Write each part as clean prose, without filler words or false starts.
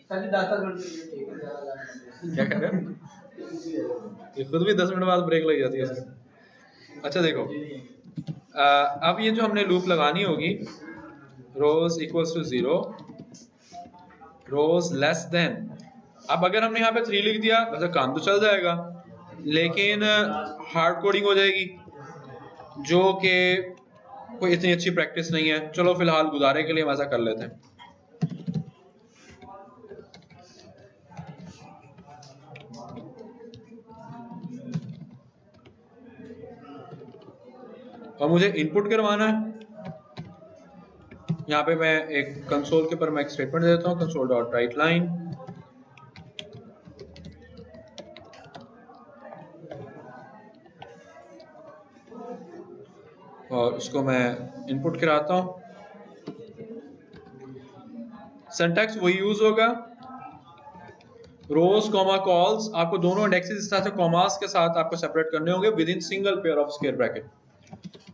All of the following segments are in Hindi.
क्या कह रहे हो? ये खुद भी 10 मिनट बाद ब्रेक लग जाती है इसमें। अच्छा देखो, अब ये जो हमने लूप लगानी होगी, rows equals to 0, rows less than, अब अगर हमने यहाँ पे 3 लिख दिया वैसे काम तो चल जाएगा, लेकिन हार्ड कोडिंग हो जाएगी जो कि कोई इतनी अच्छी प्रैक्टिस नहीं है। चलो फिलहाल गुजारे के लिए हम ऐसा कर लेते हैं। और मुझे इनपुट करवाना है, यहाँ पे मैं एक कंसोल के ऊपर मैं एक स्टेटमेंट देता हूँ, कंसोल डॉट राइट लाइन, और उसको मैं इनपुट कराता हूँ। सिंटैक्स वही यूज होगा, रोज कॉमा कॉल्स, आपको दोनों इंडेक्सेस इस तरह से कॉमास के साथ आपको सेपरेट करने होंगे with in single pair of square bracket,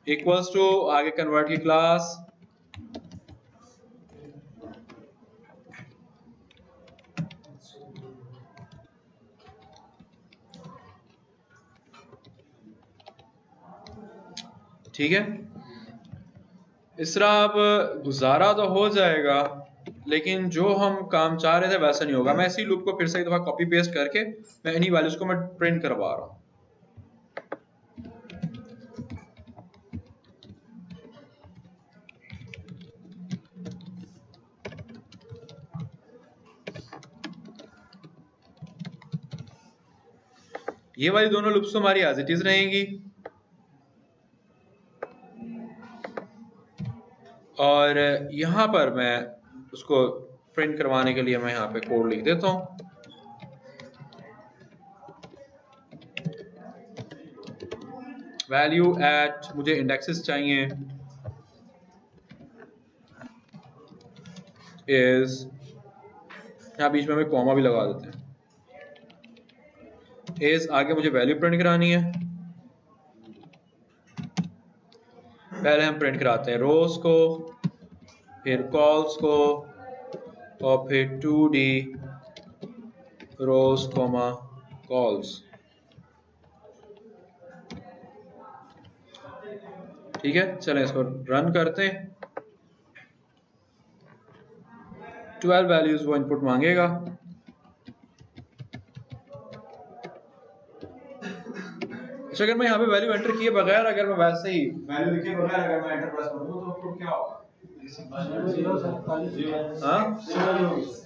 equals to आगे कन्वर्ट की क्लास, ठीक है। इस तरह अब गुजारा तो हो जाएगा, लेकिन जो हम काम चाह रहे थे वैसा नहीं होगा। मैं इसी लूप को फिर से एक दफा कॉपी पेस्ट करके मैं इन्हीं वैल्यूज को मैं प्रिंट करवा रहा हूँ। ये वाली दोनों लूप्स तो हमारी एज इट इज रहेंगी, और यहां पर मैं उसको प्रिंट करवाने के लिए मैं यहाँ पे कोड लिख देता हूँ। वैल्यू एट, मुझे इंडेक्सेस चाहिए, इज, यहाँ बीच में हमें कॉमा भी लगा देते हैं, इज आगे मुझे वैल्यू प्रिंट करानी है। पहले हम प्रिंट कराते हैं रोज को, फिर कॉल्स को, और फिर 2D रोज कॉमा कॉल्स, ठीक है। चलें इसको रन करते हैं। 12 वैल्यूज वो इनपुट मांगेगा। अच्छा, अगर मैं यहाँ पे वैल्यू एंटर किए बगैर, अगर मैं वैसे ही वैल्यू लिखे बगैर अगर मैं एंटर प्रेस करूँ तो आउटपुट क्या होगा? हाँ,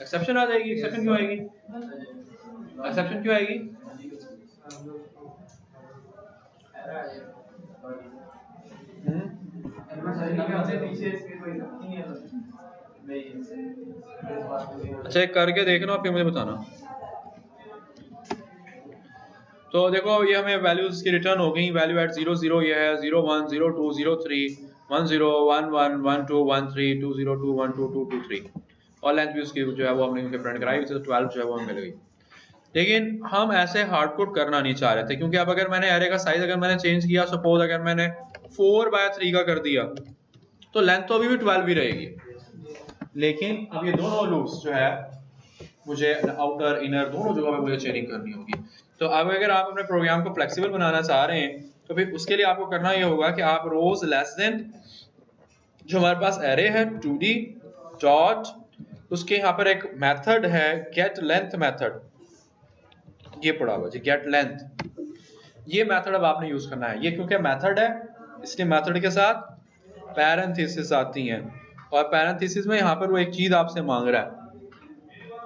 एक्सेप्शन आ जाएगी। एक्सेप्शन क्यों आएगी? एक्सेप्शन क्यों आएगी? अच्छा, एक करके देखना फिर मुझे बताना। तो देखो, ये हमें वैल्यूज की रिटर्न हो गई। वैल्यू एट 0 0 ये है, 0 1 0 2 0 3 1 0 1 1 1 2 1 3 2 0 2 1 2 2 2 3, और लेंथ भी उसकी जो है वो हमने प्रिंट कराई, तो 12 जो है वो हमें मिल गई। लेकिन हम ऐसे हार्ड कोड करना नहीं चाह रहे थे, क्योंकि अब अगर मैंने एरे का साइज अगर मैंने चेंज किया, सपोज अगर मैंने 4/3 का कर दिया, तो लेंथ तो अभी भी 12 ही रहेगी। लेकिन अब ये दोनों लूप्स जो है मुझे आउटर इनर दोनों जगह पे मुझे चेयरिंग करनी होगी। तो अब अगर आप अपने प्रोग्राम को फ्लेक्सिबल बनाना चाह रहे हैं, तो फिर उसके लिए आपको करना ये होगा कि आप रोज लेस देन, जो हमारे पास एरे है 2D डॉट, उसके यहाँ पर एक मेथड है गेट लेंथ मेथड, ये पड़ा हुआ जी गेट लेंथ, ये मेथड अब आपने यूज करना है। ये क्योंकि मेथड है, इसलिए मेथड के साथ पैरेंथेसिस आती हैं, और पैरेंथेसिस में यहाँ पर वो एक चीज आपसे मांग रहा है,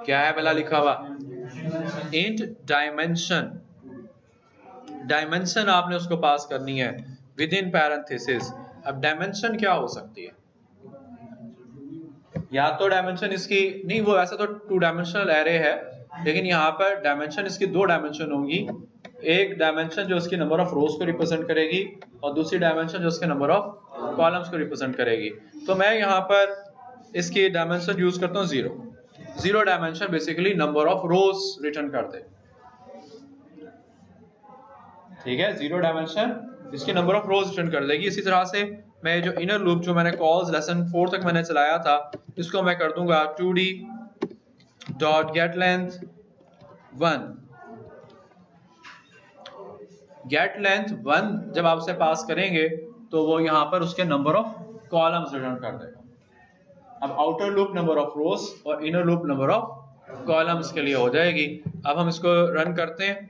क्या है पहला लिखा हुआ? Int dimension. डायमेंशन आपने उसको पास करनी है विद इन पैरेंथेसिस। अब डायमेंशन क्या हो सकती है? या तो डायमेंशन इसकी नहीं, वो ऐसा तो 2 डायमेंशनल एरे है, लेकिन यहाँ पर डायमेंशन इसकी 2 डायमेंशन होंगी। एक डायमेंशन जो इसकी नंबर ऑफ रोज को रिप्रेजेंट करेगी, और दूसरी डायमेंशन जो इसके नंबर ऑफ कॉलम्स को रिप्रेजेंट करेगी। तो मैं यहाँ पर इसकी डायमेंशन यूज करता हूँ 0। 0 dimension basically number of rose return कर दे, ठीक है। 0 डायमेंशन इसकी नंबर ऑफ रोज रिटर्न कर देगी। इसी तरह से मैं जो इनर लूप जो मैंने कॉल्स लेसन 4 तक मैंने चलाया था, इसको मैं कर दूंगा 2D dot get length 1, get length 1 जब आपसे पास करेंगे तो वो यहाँ पर उसके नंबर ऑफ कॉलम्स रिटर्न कर देगा। अब outer loop number of rows और inner loop number of columns के लिए हो जाएगी। अब हम इसको रन करते हैं।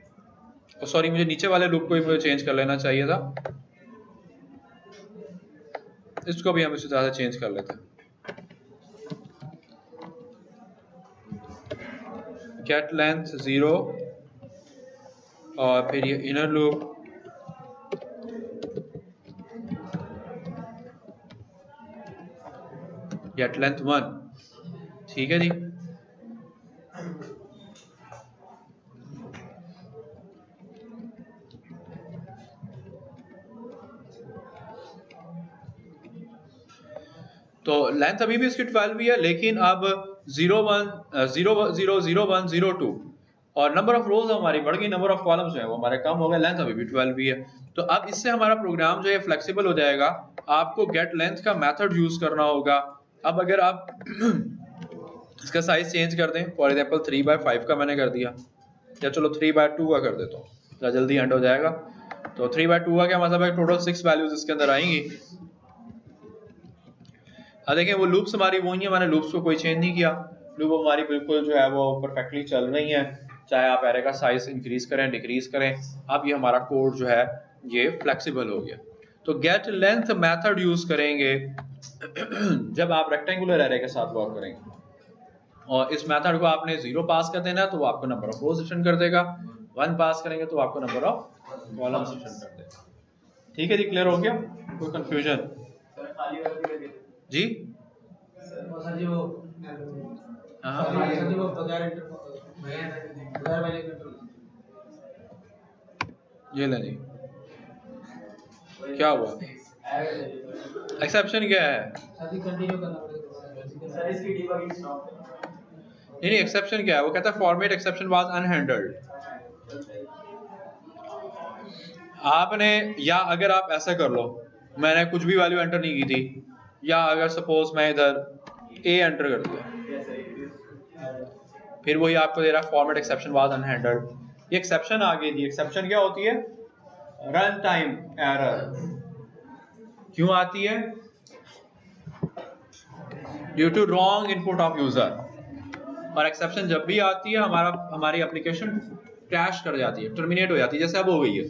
सॉरी, मुझे नीचे वाले लूप को भी मुझे चेंज कर लेना चाहिए था, इसको भी हम इसी तरह से चेंज कर लेते हैं। गेट लेंथ 0 और फिर ये इनर लूप गेट लेंथ 1, ठीक है जी। तो लेंथ अभी भी इसकी 12 ही है, लेकिन अब 0 1 0 0 0 1 0 2 और नंबर ऑफ रोज हमारी बढ़ गई, नंबर ऑफ कॉलम्स जो है वो हमारे कम हो गए, लेंथ अभी भी 12 ही है। तो अब इससे हमारा प्रोग्राम जो है फ्लेक्सिबल हो जाएगा। आपको गेट लेंथ का मेथड यूज करना होगा। अब अगर आप इसका साइज चेंज कर दें, फॉर एग्जांपल 3/5 का मैंने कर दिया, या चलो 3/2 का कर देता हूँ, जल्दी एंड हो जाएगा। तो 3/2 का क्या मतलब है, टोटल 6 वैल्यूज इसके अंदर आएंगी। अब देखें वो लूप्स हमारी वही है, मैंने लूप्स को कोई चेंज नहीं किया, लूप हमारी बिल्कुल जो है वो परफेक्टली चल रही है, चाहे आप एरे का साइज इंक्रीज करें डिक्रीज करें। अब ये हमारा कोड जो है ये फ्लेक्सिबल हो गया। तो गेट लेंथ मेथड यूज करेंगे जब आप रेक्टेंगुलर एरे के साथ वर्क करेंगे, और इस मेथड को आपने 0 पास कर देना तो वो आपको नंबर ऑफ रोज रिटर्न कर देगा, 1 पास करेंगे तो आपको नंबर ऑफ कॉलम्स रिटर्न कर देगा। ठीक है जी, क्लियर हो गया? कोई कंफ्यूजन जी? ये ले जी, क्या हुआ? एक्सेप्शन क्या है? नहीं, एक्सेप्शन क्या है? वो कहता है फॉर्मेट एक्सेप्शन वाज अनहैंडल्ड। आपने, या अगर आप ऐसा कर लो, मैंने कुछ भी वैल्यू एंटर नहीं की थी, या अगर सपोज मैं इधर ए एंटर कर दिया, फिर वही आपको दे रहा है फॉर्मेट एक्सेप्शन वाज अनहैंडल्ड। ये एक्सेप्शन आ गई थी। एक्सेप्शन क्या होती है? Run time error. क्यों आती है? Due to wrong input of user. और एक्सेप्शन जब भी आती है हमारी एप्लीकेशन क्रैश कर जाती है, टर्मिनेट हो जाती है, जैसे अब हो गई है,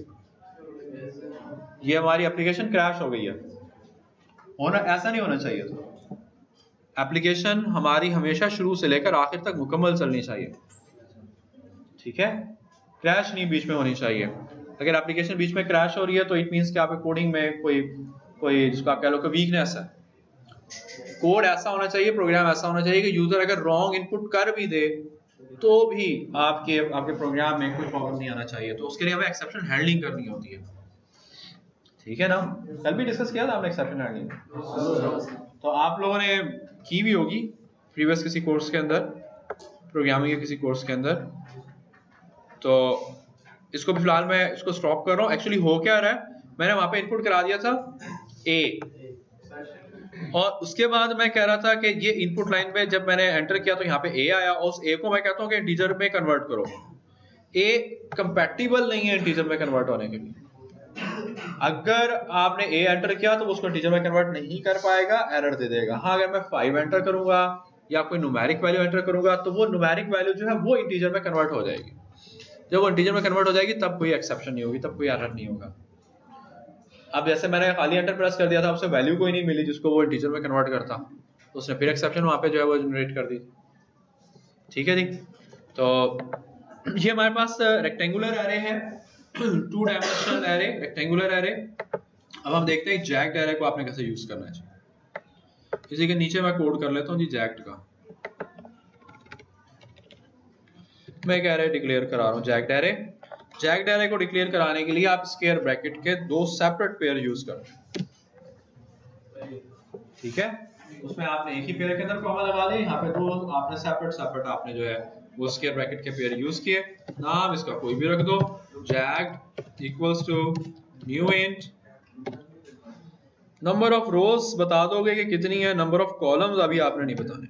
ये हमारी एप्लीकेशन क्रैश हो गई है। होना ऐसा नहीं होना चाहिए था। एप्लीकेशन हमारी हमेशा शुरू से लेकर आखिर तक मुकम्मल चलनी चाहिए, ठीक है? क्रैश नहीं बीच में होनी चाहिए। अगर एप्लीकेशन बीच में क्रैश हो रही है तो इट मींस कि आपके कोडिंग में कोई जिसको आप कह लो कि वीकनेस है। कोड ऐसा होना चाहिए, प्रोग्राम ऐसा होना चाहिए कि यूजर अगर रॉन्ग इनपुट कर भी दे तो भी आपके प्रोग्राम में कोई प्रॉब्लम नहीं आना चाहिए। तो उसके लिए हमें एक्सेप्शन हैंडलिंग करनी होती है, ठीक है ना? कल भी डिस्कस किया था हमने एक्सेप्शन हैंडलिंग, तो आप लोगों ने की भी होगी प्रीवियस किसी कोर्स के अंदर, प्रोग्रामिंग के किसी कोर्स के अंदर। तो इसको भी फिलहाल मैं इसको स्टॉप कर रहा हूँ। एक्चुअली हो क्या रहा है, मैंने वहां पे इनपुट करा दिया था ए, और उसके बाद मैं कह रहा था कि ये इनपुट लाइन पे जब मैंने एंटर किया तो यहाँ पे ए आया, और उस ए को मैं कहता हूँ कि इंटीजर में कन्वर्ट करो। ए कंपैटिबल नहीं है इंटीजर में कन्वर्ट होने के लिए। अगर आपने ए एंटर किया तो उसको इंटीजर में कन्वर्ट नहीं कर पाएगा, एरर दे देगा। हाँ, अगर मैं 5 एंटर करूंगा या कोई न्यूमेरिक वैल्यू एंटर करूंगा तो वो न्यूमेरिक वैल्यू जो है वो इंटीजर में कन्वर्ट हो जाएगी। जब वो इंटीजर में कन्वर्ट हो जाएगी तब कोई एक्सेप्शन नहीं होगी, तब कोई एरर नहीं होगा। अब जैसे मैंने खाली एंटर प्रेस कर दिया था, उससे वैल्यू कोई नहीं मिली जिसको वो इंटीजर में कन्वर्ट करता, तो उसने फिर एक्सेप्शन वहां पे जो है वो जनरेट कर दी। ठीक है जी, तो ये हमारे पास रेक्टेंगुलर एरे है, 2 डायमेंशनल एरे, रेक्टेंगुलर एरे। अब हम देखते हैं जैक्ड एरे को आपने कैसे यूज करना है। इसी के नीचे मैं कोड कर लेता हूँ जी जैक्ड का। मैं एक एरे डिक्लेयर करा रहा हूँ जैक्ड एरे। जैक्ड एरे को डिक्लेयर कराने के लिए आप स्क्वायर ब्रैकेट के 2 सेपरेट पेयर यूज करें, ठीक है? उसमें आपने एक ही पेयर के अंदर कॉमा लगा दिया, यहाँ पे 2 आपने सेपरेट आपने जो है वो स्क्वायर ब्रैकेट के पेयर यूज किए। नाम इसका कोई भी रख दो, jagged equals to new int, number of rows बता दोगे कि कितनी है, नंबर ऑफ कॉलम्स अभी आपने नहीं बताने।